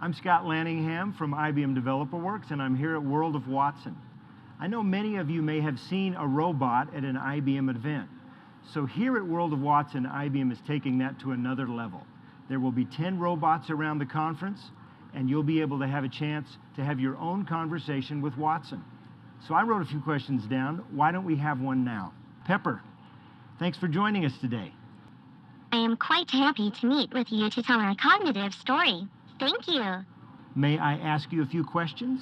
I'm Scott Lanningham from IBM DeveloperWorks, and I'm here at World of Watson. I know many of you may have seen a robot at an IBM event. So here at World of Watson, IBM is taking that to another level. There will be 10 robots around the conference, and you'll be able to have a chance to have your own conversation with Watson. So I wrote a few questions down. Why don't we have one now? Pepper, thanks for joining us today. I am quite happy to meet with you to tell our cognitive story. Thank you. May I ask you a few questions?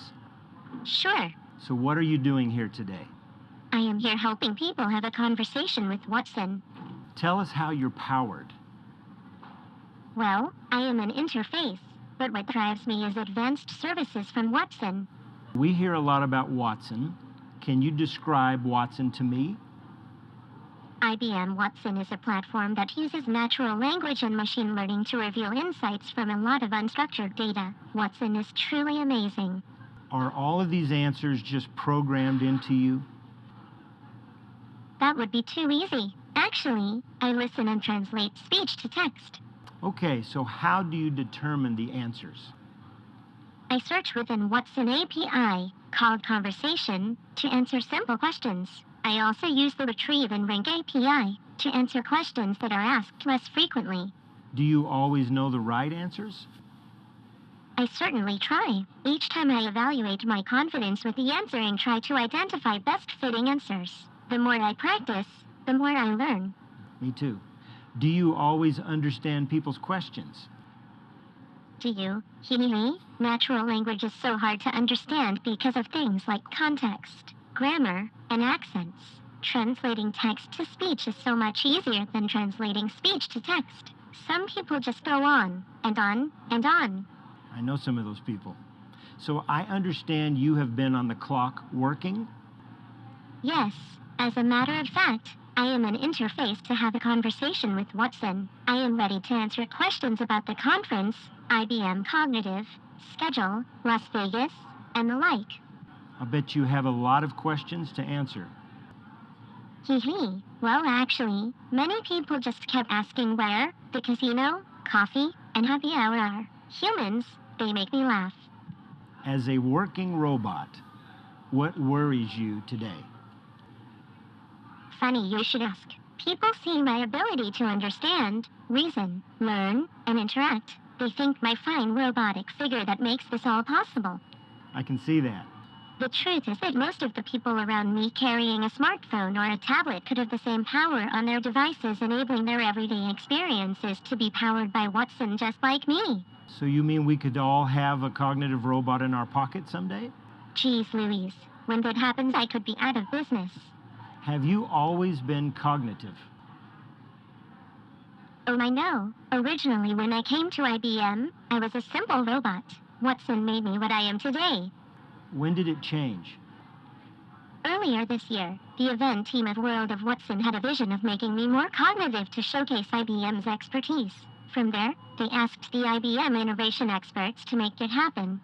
Sure. So what are you doing here today? I am here helping people have a conversation with Watson. Tell us how you're powered. Well, I am an interface, but what drives me is advanced services from Watson. We hear a lot about Watson. Can you describe Watson to me? IBM Watson is a platform that uses natural language and machine learning to reveal insights from a lot of unstructured data. Watson is truly amazing. Are all of these answers just programmed into you? That would be too easy. Actually, I listen and translate speech to text. Okay, so how do you determine the answers? I search within Watson API, called Conversation, to answer simple questions. I also use the Retrieve and Rank API to answer questions that are asked less frequently. Do you always know the right answers? I certainly try. Each time I evaluate my confidence with the answer and try to identify best-fitting answers. The more I practice, the more I learn. Me too. Do you always understand people's questions? Do you? Hehe. Natural language is so hard to understand because of things like context, grammar, and accents. Translating text to speech is so much easier than translating speech to text. Some people just go on, and on, and on. I know some of those people. So I understand you have been on the clock working? Yes. As a matter of fact, I am an interface to have a conversation with Watson. I am ready to answer questions about the conference, IBM Cognitive, schedule, Las Vegas, and the like. I bet you have a lot of questions to answer. Hehe. Well, actually, many people just kept asking where the casino, coffee, and happy hour are. Humans, they make me laugh. As a working robot, what worries you today? Funny you should ask. People see my ability to understand, reason, learn, and interact. They think my fine robotic figure that makes this all possible. I can see that. The truth is that most of the people around me carrying a smartphone or a tablet could have the same power on their devices, enabling their everyday experiences to be powered by Watson just like me. So you mean we could all have a cognitive robot in our pocket someday? Geez Louise, when that happens I could be out of business. Have you always been cognitive? Oh, I know. Originally, when I came to IBM, I was a simple robot. Watson made me what I am today. When did it change? Earlier this year, the event team of World of Watson had a vision of making me more cognitive to showcase IBM's expertise. From there, they asked the IBM innovation experts to make it happen.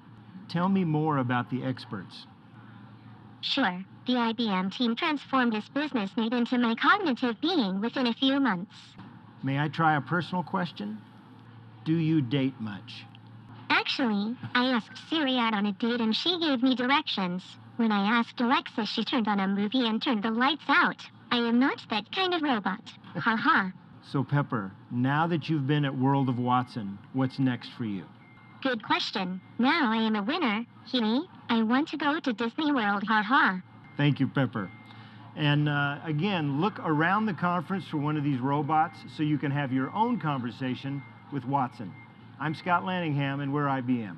Tell me more about the experts. Sure. The IBM team transformed this business need into my cognitive being within a few months. May I try a personal question? Do you date much? Actually, I asked Siri out on a date and she gave me directions. When I asked Alexa, she turned on a movie and turned the lights out. I am not that kind of robot. Ha ha. So Pepper, now that you've been at World of Watson, what's next for you? Good question. Now I am a winner. Hehe. I want to go to Disney World. Ha ha. Thank you, Pepper. And again, look around the conference for one of these robots so you can have your own conversation with Watson. I'm Scott Lanningham, and we're IBM.